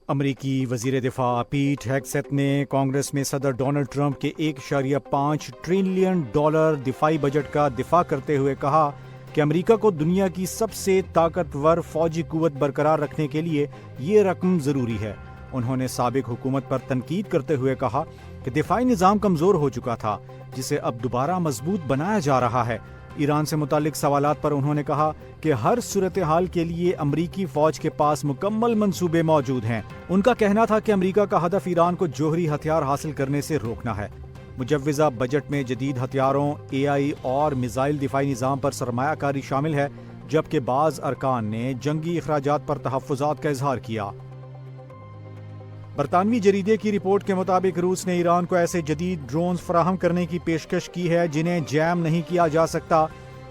امریکی وزیر دفاع پیٹ ہیگسیت نے کانگریس میں صدر ڈونلڈ ٹرمپ کے $1.5 ٹریلین دفاعی بجٹ کا دفاع کرتے ہوئے کہا کہ امریکہ کو دنیا کی سب سے طاقتور فوجی قوت برقرار رکھنے کے لیے یہ رقم ضروری ہے۔ انہوں نے سابق حکومت پر تنقید کرتے ہوئے کہا کہ دفاعی نظام کمزور ہو چکا تھا، جسے اب دوبارہ مضبوط بنایا جا رہا ہے۔ ایران سے متعلق سوالات پر انہوں نے کہا کہ ہر صورتحال کے لیے امریکی فوج کے پاس مکمل منصوبے موجود ہیں۔ ان کا کہنا تھا کہ امریکہ کا ہدف ایران کو جوہری ہتھیار حاصل کرنے سے روکنا ہے۔ مجوزہ بجٹ میں جدید ہتھیاروں، AI اور میزائل دفاعی نظام پر سرمایہ کاری شامل ہے، جبکہ بعض ارکان نے جنگی اخراجات پر تحفظات کا اظہار کیا۔ برطانوی جریدے کی رپورٹ کے مطابق روس نے ایران کو ایسے جدید ڈرونز فراہم کرنے کی پیشکش کی ہے جنہیں جیم نہیں کیا جا سکتا۔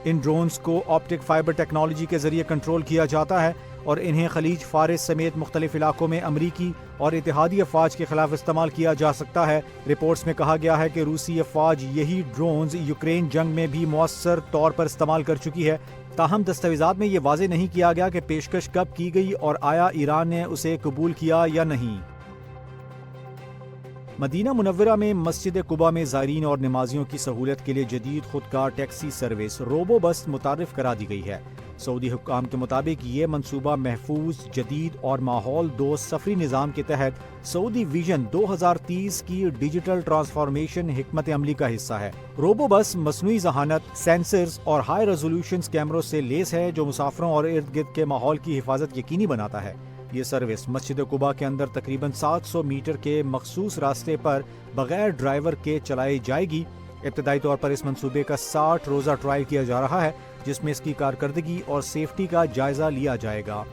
ان ڈرونز کو آپٹک فائبر ٹیکنالوجی کے ذریعے کنٹرول کیا جاتا ہے اور انہیں خلیج فارس سمیت مختلف علاقوں میں امریکی اور اتحادی افواج کے خلاف استعمال کیا جا سکتا ہے۔ رپورٹس میں کہا گیا ہے کہ روسی افواج یہی ڈرونز یوکرین جنگ میں بھی مؤثر طور پر استعمال کر چکی ہے، تاہم دستاویزات میں یہ واضح نہیں کیا گیا کہ پیشکش کب کی گئی اور آیا ایران نے اسے قبول کیا یا نہیں۔ مدینہ منورہ میں مسجد قباء میں زائرین اور نمازیوں کی سہولت کے لیے جدید خودکار ٹیکسی سروس روبو بس متعارف کرا دی گئی ہے۔ سعودی حکام کے مطابق یہ منصوبہ محفوظ، جدید اور ماحول دوست سفری نظام کے تحت سعودی ویژن 2030 کی ڈیجیٹل ٹرانسفارمیشن حکمت عملی کا حصہ ہے۔ روبو بس مصنوعی ذہانت، سینسرز اور ہائی ریزولوشن کیمروں سے لیس ہے جو مسافروں اور ارد گرد کے ماحول کی حفاظت یقینی بناتا ہے۔ یہ سروس مسجد قباء کے اندر تقریباً 700 میٹر کے مخصوص راستے پر بغیر ڈرائیور کے چلائی جائے گی۔ ابتدائی طور پر اس منصوبے کا 60 روزہ ٹرائل کیا جا رہا ہے، جس میں اس کی کارکردگی اور سیفٹی کا جائزہ لیا جائے گا۔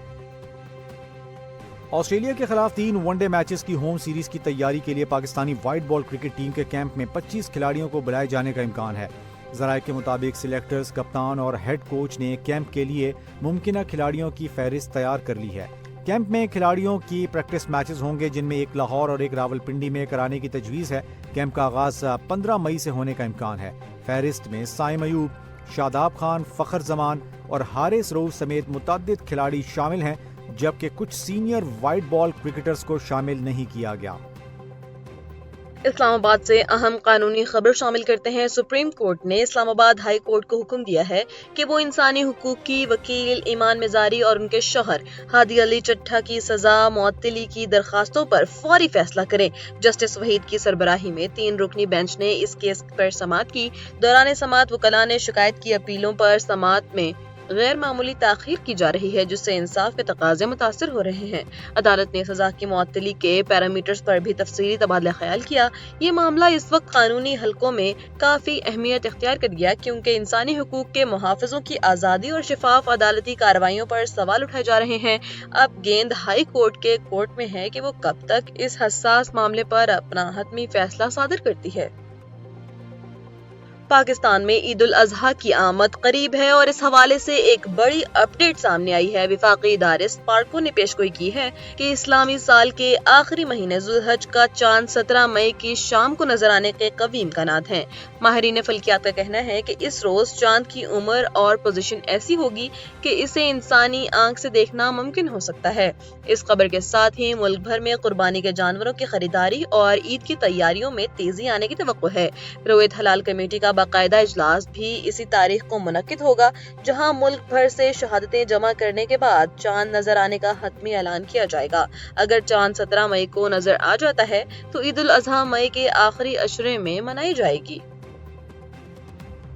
آسٹریلیا کے خلاف 3 ون ڈے میچز کی ہوم سیریز کی تیاری کے لیے Pakistani white ball cricket team کے کیمپ میں 25 کھلاڑیوں کو بلائے جانے کا امکان ہے۔ ذرائع کے مطابق سلیکٹرز، کپتان اور ہیڈ کوچ نے کیمپ کے لیے ممکنہ کھلاڑیوں کی فہرست تیار کر لی ہے۔ کیمپ میں کھلاڑیوں کی پریکٹس میچز ہوں گے، جن میں ایک لاہور اور ایک راولپنڈی میں کرانے کی تجویز ہے۔ کیمپ کا آغاز 15 مئی سے ہونے کا امکان ہے۔ فہرست میں سائم ایوب، شاداب خان، فخر زمان اور حارث رؤوف سمیت متعدد کھلاڑی شامل ہیں، جبکہ کچھ سینئر وائٹ بال کرکٹرز کو شامل نہیں کیا گیا۔ اسلام آباد سے اہم قانونی خبر شامل کرتے ہیں۔ سپریم کورٹ نے اسلام آباد ہائی کورٹ کو حکم دیا ہے کہ وہ انسانی حقوق کی وکیل ایمان مزاری اور ان کے شوہر ہادی علی چٹھا کی سزا معطلی کی درخواستوں پر فوری فیصلہ کریں۔ جسٹس وحید کی سربراہی میں 3 رکنی بینچ نے اس کیس پر سماعت کی۔ دوران سماعت وکلاء نے شکایت کی اپیلوں پر سماعت میں غیر معمولی تاخیر کی جا رہی ہے، جس سے انصاف کے تقاضے متاثر ہو رہے ہیں۔ عدالت نے سزا کی معطلی کے پیرامیٹرز پر بھی تفصیلی تبادلہ خیال کیا۔ یہ معاملہ اس وقت قانونی حلقوں میں کافی اہمیت اختیار کر گیا، کیونکہ انسانی حقوق کے محافظوں کی آزادی اور شفاف عدالتی کارروائیوں پر سوال اٹھائے جا رہے ہیں۔ اب گیند ہائی کورٹ کے کورٹ میں ہے کہ وہ کب تک اس حساس معاملے پر اپنا حتمی فیصلہ صادر کرتی ہے۔ پاکستان میں عید الاضحیٰ کی آمد قریب ہے اور اس حوالے سے ایک بڑی اپ ڈیٹ سامنے آئی ہے۔ وفاقی ادارے سپارکو نے پیشگوئی کی ہے کہ اسلامی سال کے آخری مہینے ذوالحج کا چاند 17 مئی کی شام کو نظر آنے کے قوی امکانات ہیں۔ ماہرین فلکیات کا کہنا ہے کہ اس روز چاند کی عمر اور پوزیشن ایسی ہوگی کہ اسے انسانی آنکھ سے دیکھنا ممکن ہو سکتا ہے۔ اس خبر کے ساتھ ہی ملک بھر میں قربانی کے جانوروں کی خریداری اور عید کی تیاریوں میں تیزی آنے کی توقع ہے۔ رویت حلال کمیٹی کا باقاعدہ اجلاس بھی اسی تاریخ کو منعقد ہوگا، جہاں ملک بھر سے شہادتیں جمع کرنے کے بعد چاند نظر آنے کا حتمی اعلان کیا جائے گا۔ اگر چاند 17 مئی کو نظر آ جاتا ہے تو عید الاضحیٰ مئی کے آخری عشرے میں منائی جائے گی۔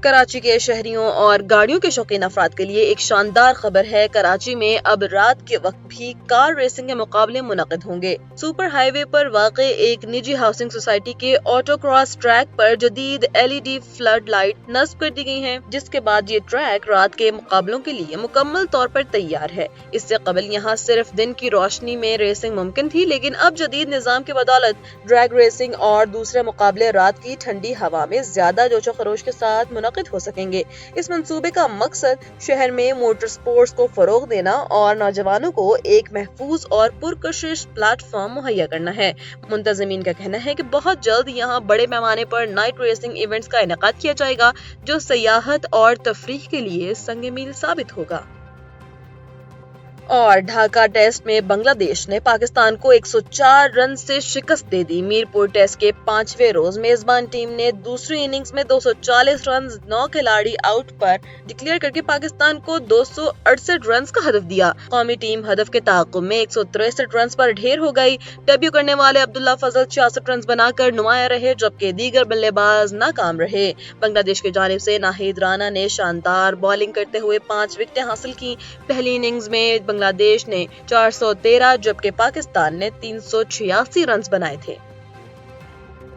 کراچی کے شہریوں اور گاڑیوں کے شوقین افراد کے لیے ایک شاندار خبر ہے۔ کراچی میں اب رات کے وقت بھی کار ریسنگ کے مقابلے منعقد ہوں گے۔ سپر ہائی وے پر واقع ایک نجی ہاؤسنگ سوسائٹی کے آٹو کراس ٹریک پر جدید LED فلڈ لائٹ نصب کر دی گئی ہیں، جس کے بعد یہ ٹریک رات کے مقابلوں کے لیے مکمل طور پر تیار ہے۔ اس سے قبل یہاں صرف دن کی روشنی میں ریسنگ ممکن تھی، لیکن اب جدید نظام کی بدولت ڈریگ ریسنگ اور دوسرے مقابلے رات کی ٹھنڈی ہوا میں زیادہ جوش و خروش کے ساتھ منعقد ہو سکیں گے۔ اس منصوبے کا مقصد شہر میں موٹر سپورٹس کو فروغ دینا اور نوجوانوں کو ایک محفوظ اور پرکشش پلیٹ فارم مہیا کرنا ہے۔ منتظمین کا کہنا ہے کہ بہت جلد یہاں بڑے پیمانے پر نائٹ ریسنگ ایونٹس کا انعقاد کیا جائے گا، جو سیاحت اور تفریح کے لیے سنگ میل ثابت ہوگا۔ اور ڈھاکہ ٹیسٹ میں بنگلہ دیش نے پاکستان کو 104 رن سے شکست دے دی۔ میرپور ٹیسٹ کے 5ویں روز میزبان ٹیم نے دوسری اننگز میں 240 رنز 9 کھلاڑی آؤٹ پر ڈکلیئر کر کے پاکستان کو 268 رنز کا ہدف دیا۔ قومی ٹیم ہدف کے تعاقب میں 163 رنز پر ڈھیر ہو گئی۔ ڈیبیو کرنے والے عبداللہ فضل 66 رنز بنا کر نمایاں رہے، جبکہ دیگر بلے باز ناکام رہے۔ بنگلہ دیش کی جانب سے ناہید رانا نے شاندار بالنگ کرتے ہوئے 5 وکٹیں حاصل کی۔ پہلی اننگز میں بنگلہ دیش نے 413 جبکہ پاکستان نے 386 رنز بنائے تھے۔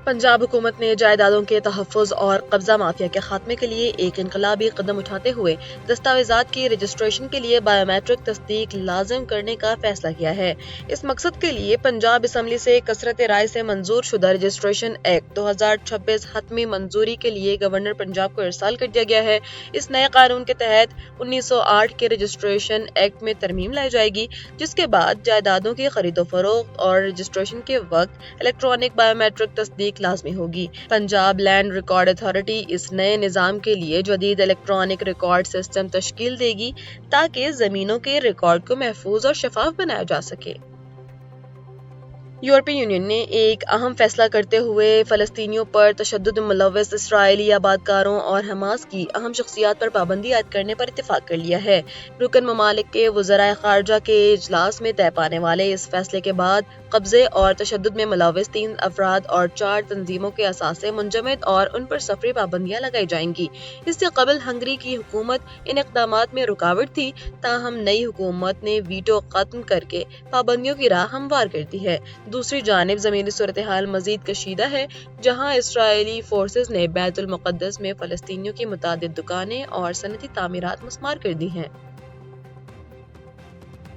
پنجاب حکومت نے جائیدادوں کے تحفظ اور قبضہ مافیا کے خاتمے کے لیے ایک انقلابی قدم اٹھاتے ہوئے دستاویزات کی رجسٹریشن کے لیے بائیو میٹرک تصدیق لازم کرنے کا فیصلہ کیا ہے۔ اس مقصد کے لیے پنجاب اسمبلی سے کثرت رائے سے منظور شدہ رجسٹریشن ایکٹ 2026 حتمی منظوری کے لیے گورنر پنجاب کو ارسال کر دیا گیا ہے۔ اس نئے قانون کے تحت 1908 کے رجسٹریشن ایکٹ میں ترمیم لائی جائے گی، جس کے بعد جائیدادوں کی خرید و فروخت اور رجسٹریشن کے وقت الیکٹرانک بائیو میٹرک تصدیق لازمی ہوگی۔ پنجاب لینڈ ریکارڈ اتھارٹی اس نئے نظام کے لیے جدید الیکٹرانک ریکارڈ سسٹم تشکیل دے گی تاکہ زمینوں کے ریکارڈ کو محفوظ اور شفاف بنایا جا سکے۔ یورپی یونین نے ایک اہم فیصلہ کرتے ہوئے فلسطینیوں پر تشدد ملوث اسرائیلی آبادکاروں اور حماس کی اہم شخصیات پر پابندی عائد کرنے پر اتفاق کر لیا ہے۔ رکن ممالک کے وزرائے خارجہ کے اجلاس میں طے پانے والے اس فیصلے کے بعد قبضے اور تشدد میں ملوث 3 افراد اور 4 تنظیموں کے اثاثے منجمد اور ان پر سفری پابندیاں لگائی جائیں گی۔ اس سے قبل ہنگری کی حکومت ان اقدامات میں رکاوٹ تھی، تاہم نئی حکومت نے ویٹو ختم کر کے پابندیوں کی راہ ہموار کر دی ہے۔ دوسری جانب زمینی صورتحال مزید کشیدہ ہے، جہاں اسرائیلی فورسز نے بیت المقدس میں فلسطینیوں کی متعدد دکانیں اور صنعتی تعمیرات مسمار کر دی ہیں۔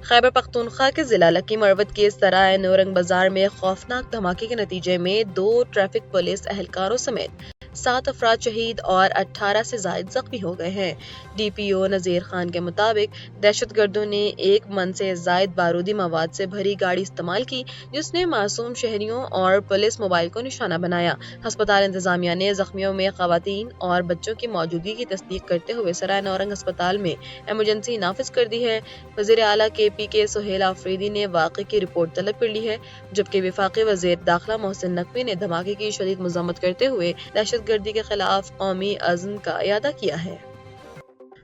خیبر پختونخوا کے ضلع لکی مروت کے سرائے نورنگ بازار میں خوفناک دھماکے کے نتیجے میں 2 ٹریفک پولیس اہلکاروں سمیت 7 افراد شہید اور 18 سے زائد زخمی ہو گئے ہیں۔ ڈی پی او نذیر خان کے مطابق دہشت گردوں نے 1 من سے زائد بارودی مواد سے بھری گاڑی استعمال کی، جس نے معصوم شہریوں اور پولیس موبائل کو نشانہ بنایا۔ ہسپتال انتظامیہ نے زخمیوں میں خواتین اور بچوں کی موجودگی کی تصدیق کرتے ہوئے سرائے نورنگ ہسپتال میں ایمرجنسی نافذ کر دی ہے۔ وزیر اعلیٰ کے پی کے سہیل آفریدی نے واقعے کی رپورٹ طلب کر لی ہے، جبکہ وفاقی وزیر داخلہ محسن نقوی نے دھماکے کی شدید مذمت کرتے ہوئے دہشت گردی کے خلاف قومی عزم کا اعادہ کیا ہے۔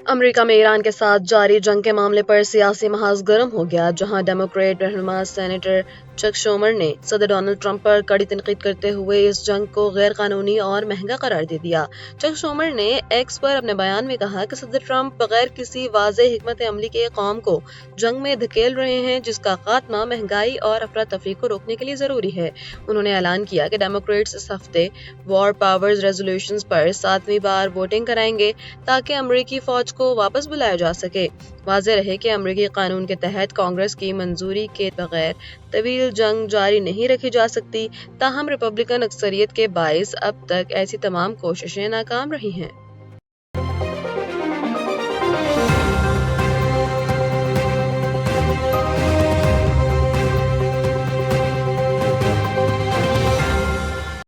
امریکہ میں ایران کے ساتھ جاری جنگ کے معاملے پر سیاسی محاذ گرم ہو گیا، جہاں ڈیموکریٹ رہنما سینیٹر چک شومر نے صدر ڈونلڈ ٹرمپ پر کڑی تنقید کرتے ہوئے اس جنگ کو غیر قانونی اور مہنگا قرار دے دیا۔ چک شومر نے ایکس پر اپنے بیان میں کہا کہ صدر ٹرمپ بغیر کسی واضح حکمت عملی کے قوم کو جنگ میں دھکیل رہے ہیں، جس کا خاتمہ مہنگائی اور افراتفری کو روکنے کے لیے ضروری ہے۔ انہوں نے اعلان کیا کہ ڈیموکریٹس اس ہفتے وار پاورز ریزولوشنز پر 7ویں بار ووٹنگ کرائیں گے تاکہ امریکی فوج کو واپس بلایا جا سکے۔ واضح رہے کہ امریکی قانون کے تحت کانگریس کی منظوری کے بغیر طویل جنگ جاری نہیں رکھی جا سکتی، تاہم ریپبلکن اکثریت کے باعث اب تک ایسی تمام کوششیں ناکام رہی ہیں۔